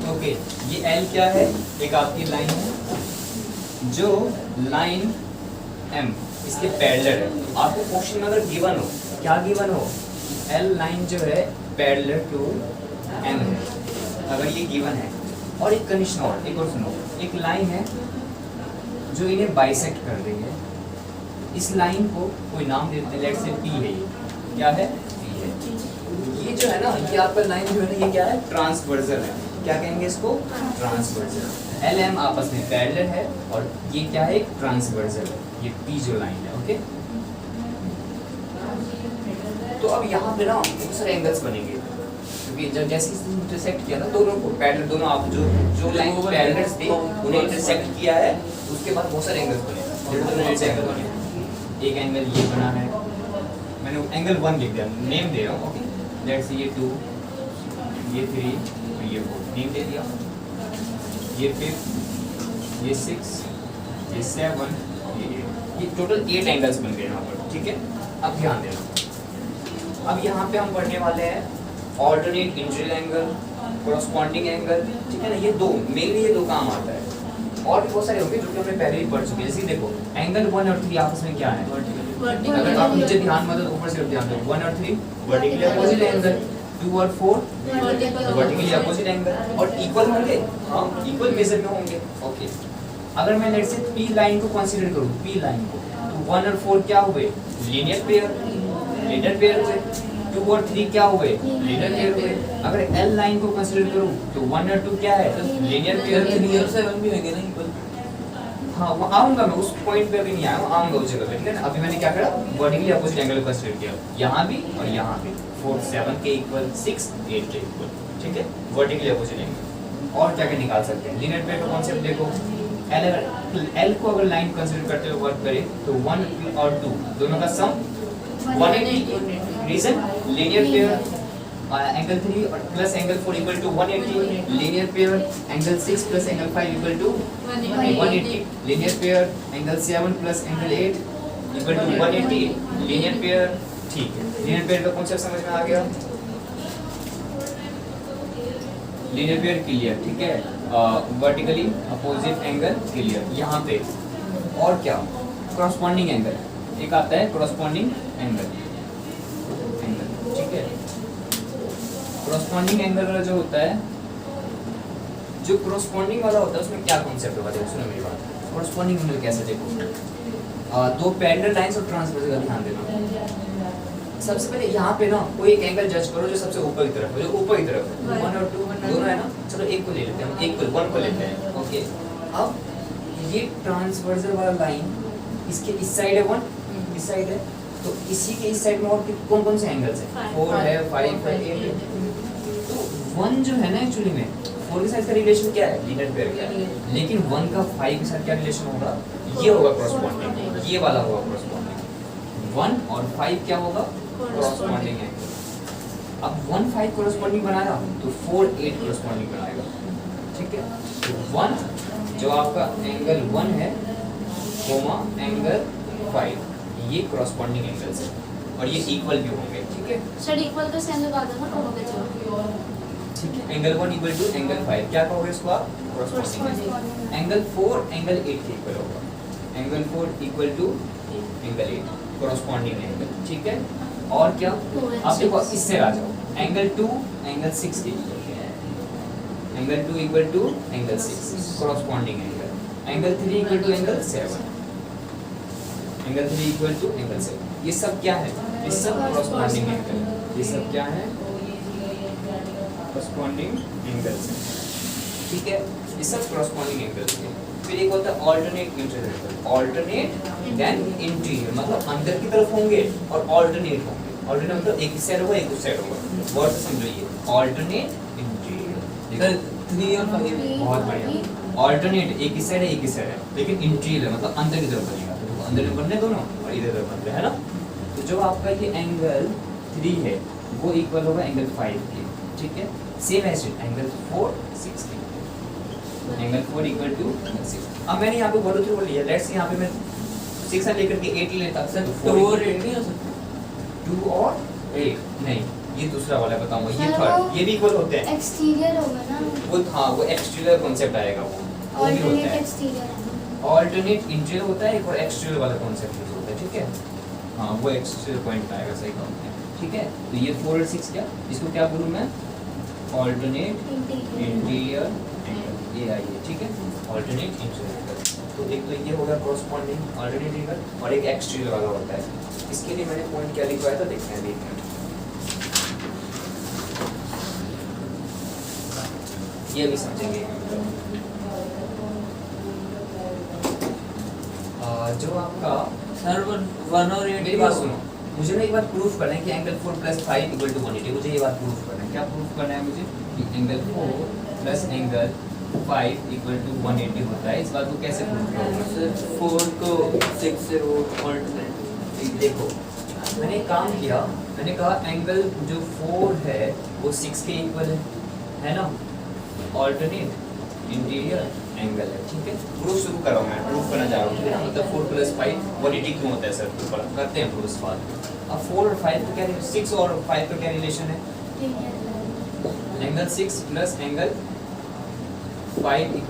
Okay, ये L क्या है? एक आपकी लाइन है जो लाइन एम इसके पैरेलल है। आपको क्वेश्चन में अगर गिवन हो, क्या गिवन हो, एल लाइन जो है पैरेलल टू एम है, अगर ये गिवन है, और एक कंडीशन और, एक और सुनो, एक लाइन है जो इन्हें बाइसेक्ट कर रही है। इस लाइन को कोई नाम देते हैं, लेट्स से पी है, ये क्या है? पी है। ये जो है ना, ये आपका लाइन जो है ना, ये क्या है? ट्रांसवर्सल है। क्या कहेंगे इसको? ट्रांसवर्सल। एल एम आपस में पैरेलल है और ये क्या है? ट्रांसवर्सल है, ये पी जो लाइन है। ओके, तो अब यहाँ पे ना बहुत सारे एंगल्स बनेंगे, क्योंकि जब जैसे इसने इंटरसेक्ट किया ना दोनों को, पैरेलल दोनों, आप जो लाइन पैरेलल थे उन्हें इंटरसेक्ट किया है, उसके बाद बहुत सारे एंगल्स बने। कौन से एंगल बने? एक एंगल ये बना है, मैंने एंगल 1 लिख दिया, नेम दे रहा हूँ। ओके, लेट्स से ये 2, ये 3 और ये 4, नेम दे दिया। ये 5, ये 6, ये 7, ये टोटल 8 एंगल्स बन गए यहाँ पर। ठीक है, अब ध्यान देना, अब यहाँ पे हम पढ़ने वाले हैं alternate interior angle, corresponding angle. ठीक है ना, ये दो मेनली, ये दो काम आता है, और भी बहुत सारे होंगे जो कि हमने पहले ही पढ़ चुके हैं। जैसे देखो, एंगल 1 और 3 आपस में क्या है? अगर आप नीचे ध्यान मत दो, ऊपर सिर्फ ध्यान दो। 1 और 3 वर्टिकली अपोजिट एंगल, 2 और 4 वर्टिकली अपोजिट एंगल, और इक्वल होंगे। हाँ, इक्वल मेजर में होंगे। ओके, अगर मैं लेट्स से पी लाइन को कंसीडर करूं, पी लाइन को, तो 1 और 4 क्या हुए? लीनियर पेयर हुए। 2 और 3 क्या हुए? लीनियर पेयर हुए। अगर एल लाइन को कंसीडर करूं तो 1 और 2 क्या है? Linear pair. 3 और 7 भी होंगे ना इक्वल? हाँ, वो आऊंगा मैं, उस पॉइंट पे अभी नहीं आया, आऊंगा उस जगह पे। ठीक है ना, अभी मैंने क्या करा? वर्टिकली अपोजिट एंगल को कंसीडर किया, यहाँ भी और यहाँ भी। 4 7 के इक्वल, 6 8 के इक्वल। ठीक है, वर्टिकली अपोजिट एंगल। और क्या क्या निकाल सकते हैं? लीनियर पेयर का कॉन्सेप्ट देखो, एल को अगर लाइन कंसीडर करते हुए वर्क करें तो 1 और 2 दोनों का sum 180। Reason, linear pair angle 3 और plus angle 4 equal to 180। Linear pair angle 6 plus angle 5 equal to 180। Linear pair angle 7 plus angle 8 equal to 180। Linear pair, ठीक है, लीनियर पेयर का कॉन्सेप्ट समझ में आ गया? Linear pair clear. ठीक है, vertically opposite angle clear. यहाँ पे और क्या? कॉरस्पॉन्डिंग एंगल, एक आता है कॉरस्पॉन्डिंग एंगल। ठीक है, कॉरस्पॉन्डिंग एंगल वाला जो होता है, जो कॉरस्पॉन्डिंग वाला होता है उसमें क्या कॉन्सेप्ट होगा? देखो सुनो मेरी बात, कॉरस्पॉन्डिंग एंगल कैसे? देखो, दो पैरेलल लाइंस और ट्रांसवर्सल का ध्यान देना। सबसे पहले यहाँ पे ना कोई एक एंगल जज करो जो सबसे ऊपर की तरफ है, जो ऊपर की तरफ है। 1 और 2 दोनों है ना, चलो एक को ले लेते हैं, एक को 1 को लेते हैं। ओके, अब ये ट्रांसवर्सल वाला लाइन इसके इस साइड है 1, इस साइड है, तो इसी के इस साइड में और कौन कौन से एंगल्स हैं? 4 है, 5 है, 8 है। तो 1 जो है ना, एक्चुअली में 4 के साथ का रिलेशन क्या है? लीनियर पेयर क्या है? लेकिन 1 का 5 के साथ क्या रिलेशन होगा? ये होगा कॉरस्पॉन्डिंग, ये वाला होगा कॉरस्पॉन्डिंग। 1 और 5 क्या होगा? कॉरस्पॉन्डिंग है। अब 1 5 कॉरस्पॉन्डिंग बनाया तो 4 8 कॉरस्पॉन्डिंग बनाएगा। ठीक है, तो 1 जो आपका एंगल 1 है, कोमा एंगल 5, ये कॉरस्पॉन्डिंग एंगल्स है और ये इक्वल भी होंगे। ठीक है सर, इक्वल का साइन लगा देना दोनों के चलो। ठीक है, एंगल 1 इक्वल टू एंगल 5, क्या कहोगे इसको आप? कॉरस्पॉन्डिंग। एंगल 4 एंगल 8 के इक्वल होगा, angle 4 equal to angle 8 corresponding angle. ठीक है, और क्या? आप देखो, इससे आ जाओ, एंगल 2 एंगल 6 के इक्वल है, angle 2 equal to angle 6 corresponding angle. Angle 3 equal to angle 7, angle 3 equal to angle 7। ये सब क्या है? ये सब कॉरस्पॉन्डिंग एंगल। ये सब क्या है? Corresponding angles. ठीक है, ये सब कॉरस्पॉन्डिंग एंगल्स हैं। फिर एक होता है alternate interior angle. Alternate then interior, मतलब अंदर की तरफ होंगे और ऑल्टरनेट होंगे। ऑल्टरनेट मतलब एक इस साइड होगा, एक उस साइड होगा। वर्ड समझो, ये ऑल्टरनेट इंटीरियर। 3 और 5 बहुत बढ़िया। ऑल्टरनेट एक इस साइड है, एक इस साइड है, लेकिन इंटीरियर मतलब अंदर की तरफ बनेगा। तो अंदर में बनने दोनों और इधर तरफ बन रहे हैं ना। तो जो आपका ये एंगल 3 है वो इक्वल होगा एंगल 5 के। ठीक है, सेम एज एंगल 4 6 के, एंगल 4 इक्वल टू 6। अब मैंने यहाँ पे 1 2 3 बोल लिया, लेट्स यहाँ पे मैं 6 लेकर के 8 लेता, सर 2 और 8 नहीं हो सकता? 2 और 8 नहीं, ये दूसरा वाला बताऊंगा, ये सर, थर्ड, वो ये भी इक्वल होते हैं। एक्सटीरियर होगा ना, वो हाँ, वो एक्सटीरियर कॉन्सेप्ट आएगा, वो भी होता ऑल्टरनेट है। एक्सटीरियर है। ऑल्टरनेट इंटीरियर होता है, एक और एक्सटीरियर वाला कॉन्सेप्ट यूज होता है, ठीक है। हाँ, वो एक्सटीरियर पॉइंट आएगा, सही कहा, ठीक है। तो ये 4 और 6 क्या, इसको क्या बोलूँ मैं, ऑल्टरनेट इंटीरियर एंगल, ये आइए, ठीक है, ऑल्टरनेट इंटीरियर एंगल। तो एक तो ये होगा कॉरस्पॉन्डिंग ऑल्टरनेट एंगल, और एक एक्सटीरियर वाला होता है। इसके लिए मैंने पॉइंट क्या लिखवाया था, देखते हैं, एक मिनट। ये भी समझेंगे। जो आपका सर 1 और 8 मेरी बात सुनो, मुझे ना एक बात प्रूफ करना है कि एंगल 4 + 5 = 180। मुझे ये बात प्रूफ करना है, क्या प्रूफ करना है मुझे, कि एंगल 4 + एंगल 5 = 180 होता है। इस बात को कैसे प्रूफ करूँगा? सर 4 को 6 से वो ऑल्टरनेट। देखो, मैंने एक काम किया, मैंने कहा एंगल जो 4 है वो 6 के इक्वल है ना, ऑल्टरनेट इंटीरियर एंगल है, ठीक है। प्रूफ शुरू कर रहा हूँ मैं, प्रूफ करना जा रहा हूँ, ठीक है। मतलब 4 + 5 180 क्यों होता है सर, तो करते हैं प्रूफ बाद। अब 4 और 5 का क्या, 6 और 5 का क्या रिलेशन है, एंगल 6 + एंगल 5 =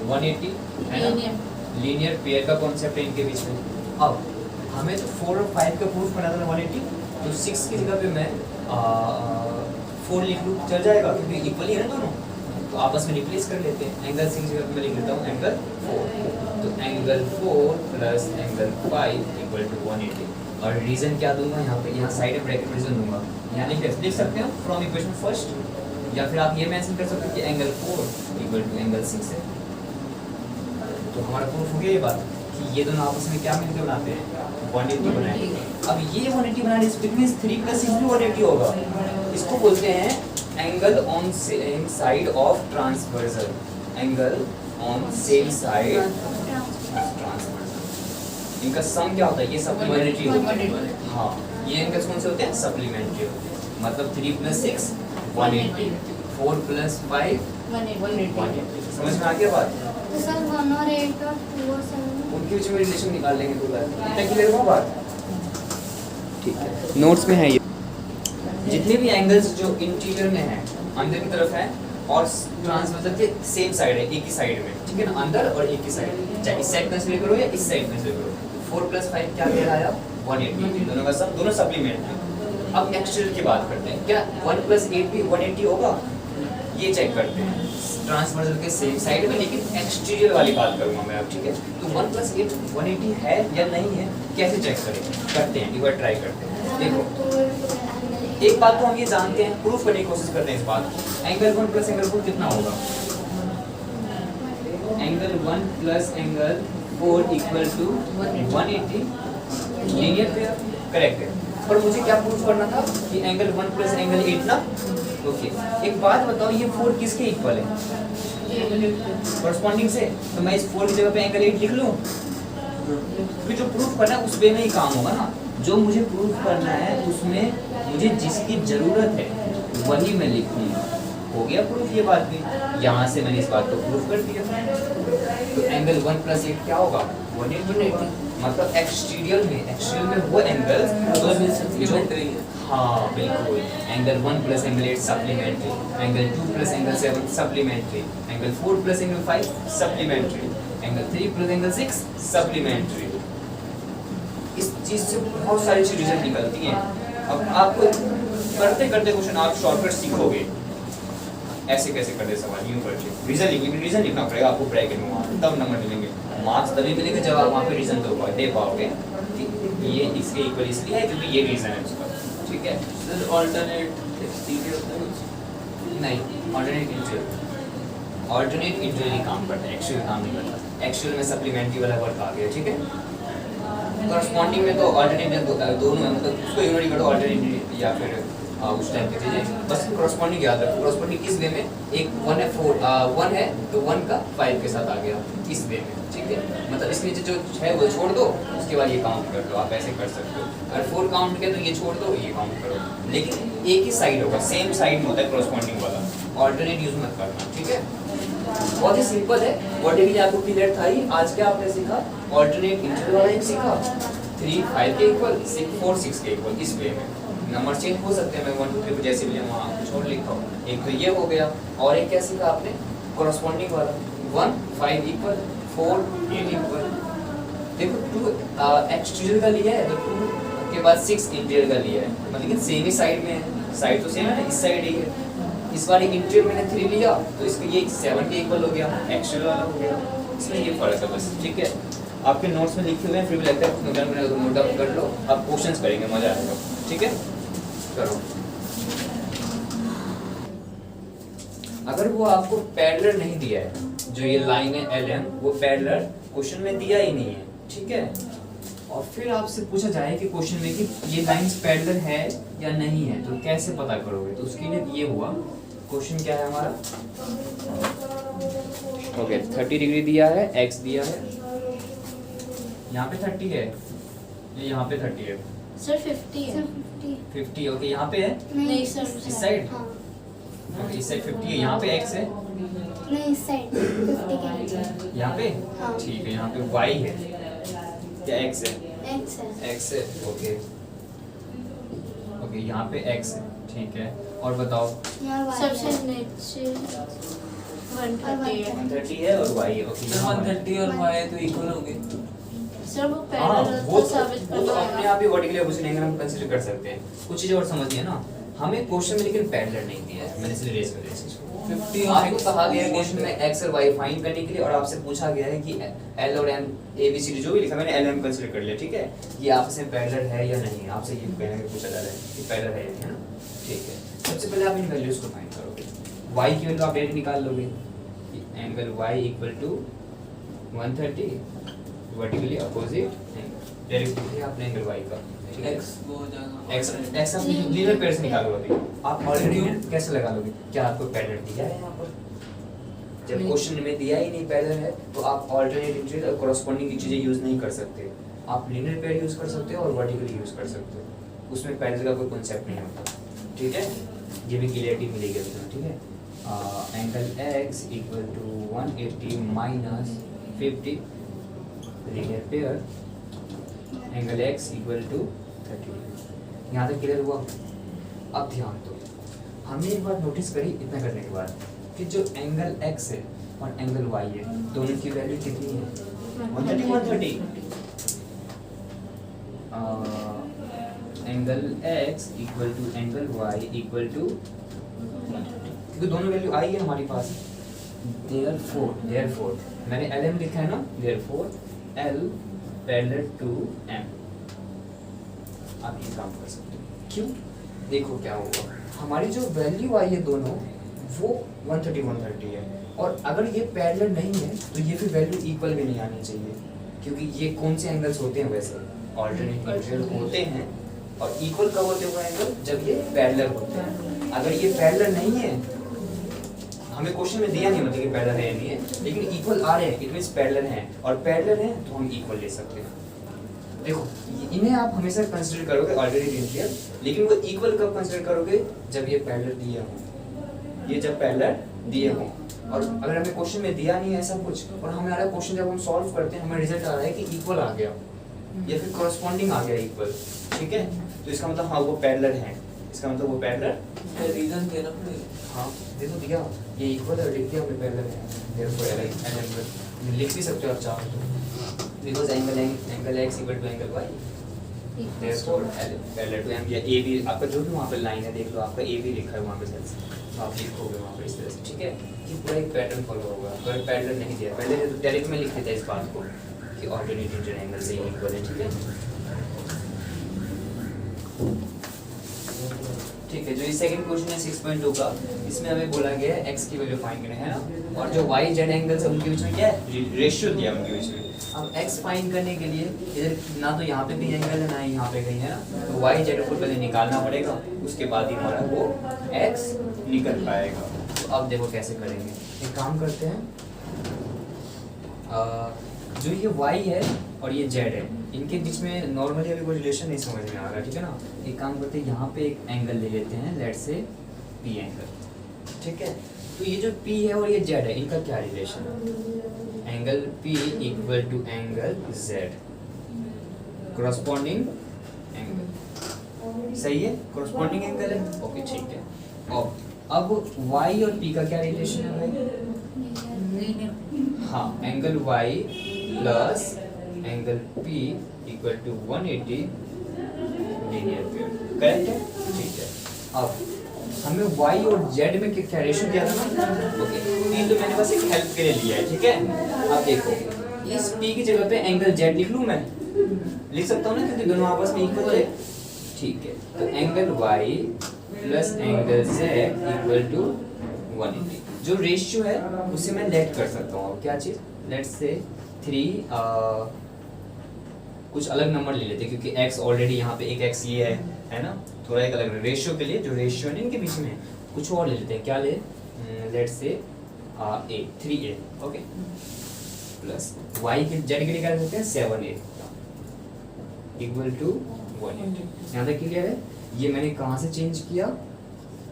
180 है ना, लीनियर पेयर का कॉन्सेप्ट है इनके बीच में। अब हमें तो 4 और 5 का प्रूफ करना था 180, तो 6 की जगह पे मैं 4 लिख लूँ, चल जाएगा, क्योंकि इक्वल ही है ना दोनों, तो आपस में रिप्लेस कर लेते हैं। एंगल 6 की जगह पे मैं लिख लेता हूँ एंगल 4, तो एंगल 4 + एंगल 5 = 180। और रीजन क्या दूंगा यहाँ पे, यहाँ साइड में ब्रैकेट रीजन दूंगा, यहाँ लिख सकते हो फ्रॉम इक्वेशन फर्स्ट, या फिर आप ये मेंशन कर सकते हो कि एंगल 4 = एंगल 6 है। तो हमारा प्रूफ हो गया ये बात कि ये दोनों आपस में क्या मिलकर बनाते हैं, 180 बनाएंगे। अब ये 180 बनाने से इट मींस 3 + 6 भी 180 होगा। इसको बोलते हैं angle on same side of transversal, angle on same side transversal. इनका सम क्या होता है, ये सप्लीमेंट्री होता है। हाँ, ये एंगल्स कौन से होते हैं, सप्लीमेंट्री होते हैं। मतलब 3 + 6 180, 4 + 5 180। समझ में आ गया बात? तो सर 1 और 8 और 2 और 7 उनके बीच में रिलेशन निकाल लेंगे पूरा। इतना क्लियर हुआ बात? ठीक है, नोट्स में है ये जितने भी एंगल्स जो इंटीरियर में है, अंदर की तरफ है, और ट्रांसवर्सल के सेम साइड है, एक ही साइड में, ठीक है ना, अंदर और एक ही साइड, चाहे इस साइड कंसीडर करो या इस साइड कंसीडर करो। 4 + 5 क्या कह रहा है, 180, दोनों का सम, दोनों सप्लीमेंट्री। अब एक्सटीरियर की बात करते हैं, क्या 1 + 8 भी 180 होगा, ये चेक करते हैं ट्रांसवर्सल के सेम साइड में, लेकिन एक्सटीरियर वाली बात करूंगा मैं अब, ठीक है। तो 1 + 8 180 है या नहीं है, कैसे चेक करें, करते हैं, एक बार ट्राई करते हैं। देखो, एक बात तो हम ये जानते हैं, प्रूफ करने की कोशिश करते हैं इस बात को। एंगल 1 + एंगल 4 कितना होगा, angle 1 + angle 4 = 180, linear pair, correct है। पर मुझे क्या प्रूफ करना था कि एंगल 1 + एंगल 8 ना, ओके। एक बात बताओ, ये 4 किसके इक्वल है, कॉरस्पॉन्डिंग से, तो मैं इस 4 की जगह पे एंगल 8 लिख लूं, फिर जो प्रूफ करना है उस वे में ही काम होगा ना। जो मुझे प्रूफ करना है उसमें मुझे जिसकी जरूरत है वही मैं लिखूंगा, हो गया प्रूफ ये बात भी। यहाँ से मैंने इस बात को प्रूफ कर दिया। तो एंगल 1 + 8 क्या होगा, 180। मतलब एक्सटीरियर में वो एंगल सप्लीमेंट्री है। हाँ बिल्कुल, angle 1 + angle 8 supplementary, angle 2 + angle 7 supplementary, angle 4 + angle 5 supplementary, angle 3 + angle 6 supplementary. इस चीज से बहुत सारी चीजें निकलती हैं। अब आपको करते करते क्वेश्चन आप शॉर्टकट सीखोगे, ऐसे कैसे करते सवाल, यूं करके रीजन लिखना पड़ेगा आपको ब्रैकेट में, वहाँ तब नंबर मिलेंगे। मार्क्स तभी मिलेंगे जब आप वहाँ पे रीजन दे पाओगे कि ये इसके इक्वल इसलिए है क्योंकि ये रीजन है उसका, ठीक है। सर ऑल्टरनेट एक्सटीरियर होता है नहीं, ऑल्टरनेट इंटीरियर काम करता है, एक्चुअल काम नहीं करता। एक्चुअल में सप्लीमेंट्री वाला वर्क आ गया, ठीक है। कॉरस्पॉन्डिंग में तो ऑल्टरनेट दोनों है, मतलब उसको इग्नोर करो, ऑल्टरनेट या फिर उस टाइप की चीजें, बस कॉरस्पॉन्डिंग याद रखो। कॉरस्पॉन्डिंग किस वे में, एक 1 है 4 1 है तो 1 का 5 के साथ आ गया, इस वे में, ठीक है। मतलब इसके नीचे जो है वो छोड़ दो, उसके बाद ये काउंट कर लो, आप ऐसे कर सकते हो। अगर 4 काउंट किया तो ये छोड़ दो, ये काउंट करो, लेकिन एक ही साइड होगा, सेम साइड में होता है कॉरस्पॉन्डिंग वाला, ऑल्टरनेट यूज मत करना, ठीक है। बहुत ही सिंपल है, वर्टिकली आपको क्लियर था ही। आज क्या आपने सीखा, ऑल्टरनेट इंटीरियर वाला एक सीखा, 3 5 के इक्वल 6 4 6 के इक्वल, इस वे में नंबर चेंज हो सकते हैं। मैं 1 2 3 को जैसे भी वहाँ कुछ और लिखा हूँ। एक तो ये हो गया, और एक क्या सीखा आपने कॉरस्पॉन्डिंग वाला 1 5 इक्वल 4 8 इक्वल। देखो 2 एक्सटीरियर का लिया है तो 2 के बाद 6 इंटीरियर का लिया है, मतलब लेकिन सेम ही साइड में है, साइड तो सेम है ना, इस साइड ही है। इस बार इंटीरियर मैंने 3 लिया तो इसको ये 7 के इक्वल हो गया, एक्सटीरियर वाला हो गया। इसमें ये फर्क है बस, ठीक है। आपके नोट्स में लिखे हुए हैं, फिर भी लगता है नोट डाउन कर लो, आप क्वेश्चंस करेंगे, मजा आएगा, ठीक है। करो। अगर वो आपको पैरेलल नहीं दिया है, जो ये लाइन है LM, वो पैरेलल क्वेश्चन में दिया ही नहीं है, ठीक है, और फिर आपसे पूछा जाए कि क्वेश्चन में कि ये लाइंस पैरेलल है या नहीं है, तो कैसे पता करोगे? तो उसके लिए ये हुआ, क्वेश्चन क्या है हमारा, ओके 30 डिग्री दिया है, x दिया है, यहाँ पे 30 है, ये यहाँ पे 30 है, सर 50 है। 50 ओके, यहाँ पे है नहीं सर, इस साइड, हाँ ओके इस साइड 50 है, यहाँ पे x है, नहीं इस साइड 50 के नीचे यहाँ पे हाँ। ठीक है, यहाँ पे y है क्या x है, x है x है, ओके ओके यहाँ पे x है, ठीक है, और बताओ यहाँ y सबसे है। नीचे 130 है। 130 है और y है, ओके सर यहाँ 130 और y तो इक्वल होंगे। सर वो हाँ, पैरेलल वो तो साबित वो तो करना अपने होगा। आप ही वर्टिकली अपोजिट एंगल हम कंसीडर कर सकते हैं। कुछ चीजें और समझिए ना, हमें क्वेश्चन में लेकिन पैरेलल नहीं दिया है, मैंने इसलिए रेस कर दिया इसको। 50 आपको कहा गया है क्वेश्चन में x और y फाइंड करने के लिए, और आपसे पूछा गया है कि l और m ABCD जो भी लिखा मैंने LM कंसीडर कर लिया, ठीक है, ये आपस में पैरेलल है या नहीं, आपसे ये कहने में पूछा जा रहा है कि पैरेलल है या नहीं, है ना, ठीक है। सबसे पहले आप इन वैल्यूज को फाइंड करोगे, y की वैल्यू आप डायरेक्ट निकाल लोगे, angle y equal to 130 vertically opposite direct लिखिए आपने एंगल y का, ठीक है, x वो हो जाएगा x आप लीनियर पेयर से निकालो अभी, आप ऑलरेडी कैसे लगा लोगे, क्या आपको पैरेलल दिया है यहाँ पर? जब क्वेश्चन में दिया ही नहीं पैरेलल है, तो आप ऑल्टरनेट इंटीरियर और कॉरस्पॉन्डिंग की चीजें यूज नहीं कर सकते। आप लीनियर पेयर यूज कर सकते हो और वर्टिकली यूज कर सकते हो, उसमें पैरेलल का कोई कॉन्सेप्ट नहीं होता, ठीक है, ये भी क्लियरिटी मिलेगी उसमें, ठीक है। Angle x equal to 180 minus 50 linear pair, angle x equal to 30। यहाँ तक क्लियर हुआ? अब ध्यान दो, हमने एक बात नोटिस करी इतना करने के बाद कि जो एंगल x है और एंगल y है, दोनों की वैल्यू कितनी है? 130 angle x equal to angle y equal to 130, क्योंकि दोनों वैल्यू आई है हमारे पास। therefore मैंने LM लिखा है ना, therefore L parallel to M, आप ये काम कर सकते हो। क्यों? देखो क्या होगा, हमारी जो वैल्यू आई है दोनों वो 130 है, और अगर ये पैरेलल नहीं है तो ये फिर वैल्यू इक्वल भी नहीं आनी चाहिए, क्योंकि ये कौन से एंगल्स होते हैं वैसे ऑल्टरनेट इंटीरियर होते हैं, और इक्वल कब होते हैं एंगल? जब ये पैरेलल होते हैं। अगर ये पैरेलल नहीं है, हमें क्वेश्चन में दिया नहीं मतलब कि पैरेलल है या नहीं है, लेकिन इक्वल आ रहे हैं, इट मींस पैरेलल है, और पैरेलल है तो हम इक्वल ले सकते हैं। देखो इन्हें आप हमेशा कंसीडर करोगे ऑल्टरनेट इंटीरियर, लेकिन वो इक्वल कब कंसीडर करोगे? जब ये पैरेलल दिए हों, ये जब पैरेलल दिए हों। और अगर हमें क्वेश्चन में दिया नहीं है ऐसा कुछ, और हमारा क्वेश्चन जब हम सॉल्व करते हैं हमें रिजल्ट आ रहा है कि इक्वल आ गया या फिर कॉरस्पॉन्डिंग आ गया इक्वल, ठीक है, तो इसका मतलब हाँ वो पैरेलल है, इसका मतलब वो पैरेलल, रीजन देना पड़ेगा। हाँ दे तो दिया, ये इक्वल है, लिख दिया हमने पैरेलल है, therefore LM लिख भी सकते हो आप चाहो तो, because angle x equal to angle y, therefore parallel to M, या A भी आपका जो भी वहाँ पे लाइन है देख लो, आपका A भी लिखा है वहाँ पे सेल्स, तो आप लिखोगे वहाँ पे इस तरह से, ठीक है, कि पूरा एक पैटर्न फॉलो होगा। अगर पैरेलल नहीं दिया, पहले तो डायरेक्ट में लिख देता है इस बात को कि ऑल्टरनेट इंटीरियर एंगल से इक्वल है, ठीक है, ठीक है। जो ये सेकंड क्वेश्चन है 6.2 का, इसमें हमें बोला गया है x की वैल्यू फाइंड करना है ना, और जो y z एंगल्स है उनके बीच में क्या है, रेशियो दिया उनके बीच में। अब x फाइंड करने के लिए इधर ना तो यहाँ पे भी एंगल है ना यहाँ पे कहीं है ना, तो y z को पहले निकालना पड़ेगा, उसके बाद ही हमारा वो x निकल पाएगा। तो अब देखो कैसे करेंगे, एक काम करते हैं, जो ये y है और ये z है, इनके बीच में नॉर्मली अभी कोई रिलेशन नहीं समझ में आ रहा, ठीक है ना, एक काम करते हैं, यहाँ पे एक एंगल ले लेते हैं, लेट्स से p एंगल, ठीक है, तो ये जो p है और ये z है, इनका क्या रिलेशन है? Angle p equal to angle z, corresponding angle, सही है, corresponding एंगल है, ओके ठीक है। और अब y और p का क्या रिलेशन है भाई? हाँ, angle y plus angle p equal to 180 linear pair, correct है, ठीक है। अब हमें y और z में क्या रेशियो दिया था ना, ओके, ये तो मैंने बस एक हेल्प के लिए लिया है, ठीक है। अब देखो इस p की जगह पे एंगल z लिख लूं मैं, लिख सकता हूँ ना, क्योंकि दोनों आपस में इक्वल है, ठीक है। तो angle y plus angle z equal to 180, जो रेशियो है उसे मैं लेट कर सकता हूँ। क्या चीज, लेट्स से 3 कुछ अलग नंबर ले लेते हैं, क्योंकि x ऑलरेडी यहाँ पे एक x ये है ना, थोड़ा एक अलग रेशियो के लिए, जो रेशियो है इनके बीच में कुछ और ले लेते हैं। क्या ले, let's say a 3a, okay, plus y के z के लिए क्या लेते हैं 7a इक्वल टू 180। यहाँ तक क्लियर है? ये मैंने कहाँ से चेंज किया,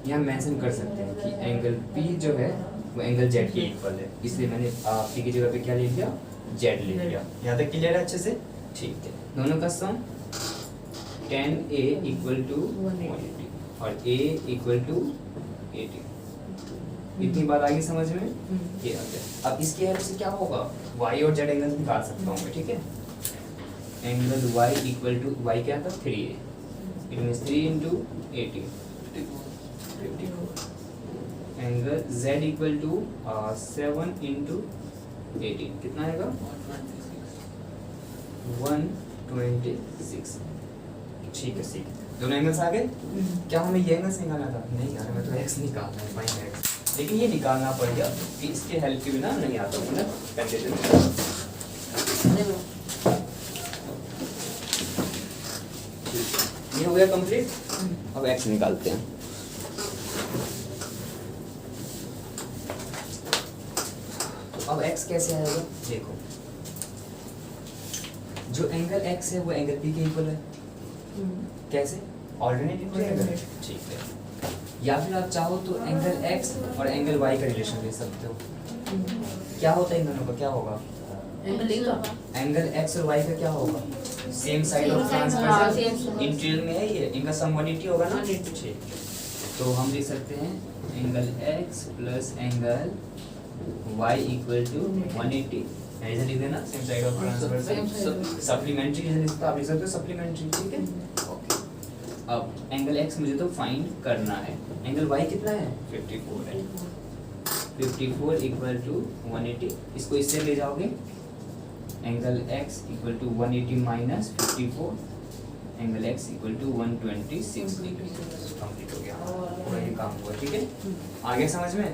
यहाँ मेंशन कर सकते हैं कि एंगल p जो है वो एंगल z के इक्वल है, इसलिए मैंने p की जगह पे क्या ले लिया, z ले लिया। यहाँ तक क्लियर है अच्छे से? ठीक है, दोनों का सम 10a इक्वल टू 180 और a इक्वल टू 80। इतनी बात आगे समझ में? ये आ गया। अब इसकी हेल्प से क्या होगा, y और z एंगल निकाल सकता हूँ मैं, ठीक है। Angle y equal to, y क्या था 3a, it means 3 into 80 54। Angle z equal to 7 into 80 कितना आएगा 126। ठीक है, ठीक है, दोनों एंगल्स आ गए। क्या हमें ये एंगल्स निकालना था? नहीं यार, हमें तो x निकालना है, फाइन x, लेकिन ये निकालना पड़ गया कि इसके हेल्प के बिना नहीं आता हूँ ना कंडीशन। ये हो गया कंप्लीट। अब x निकालते हैं। तो अब x कैसे आएगा, देखो जो एंगल x है वो एंगल p के इक्वल है। कैसे, ऑल्टरनेटिव एंगल, ठीक है। या फिर आप चाहो तो एंगल x और एंगल y का रिलेशन ले सकते हो। क्या होता है इन दोनों का, क्या होगा, एंगल x और y का क्या होगा, same side of transversal, interior में है ये, इनका सम 180 होगा ना, ठीक है। तो हम लिख सकते हैं angle x plus angle y equal to 180, ऐसे लिख देना, same side of transversal, supplementary जैसे आप लिख सकते हो सप्लीमेंट्री, ठीक है, ओके। अब एंगल x मुझे तो फाइंड करना है, एंगल y कितना है 54 है, 54 इक्वल टू 180, इसको इससे ले जाओगे, angle x equal to 180 minus 54, angle x equal to 126 degree. Complete हो गया, पूरा ये काम हुआ, ठीक है। आगे समझ में?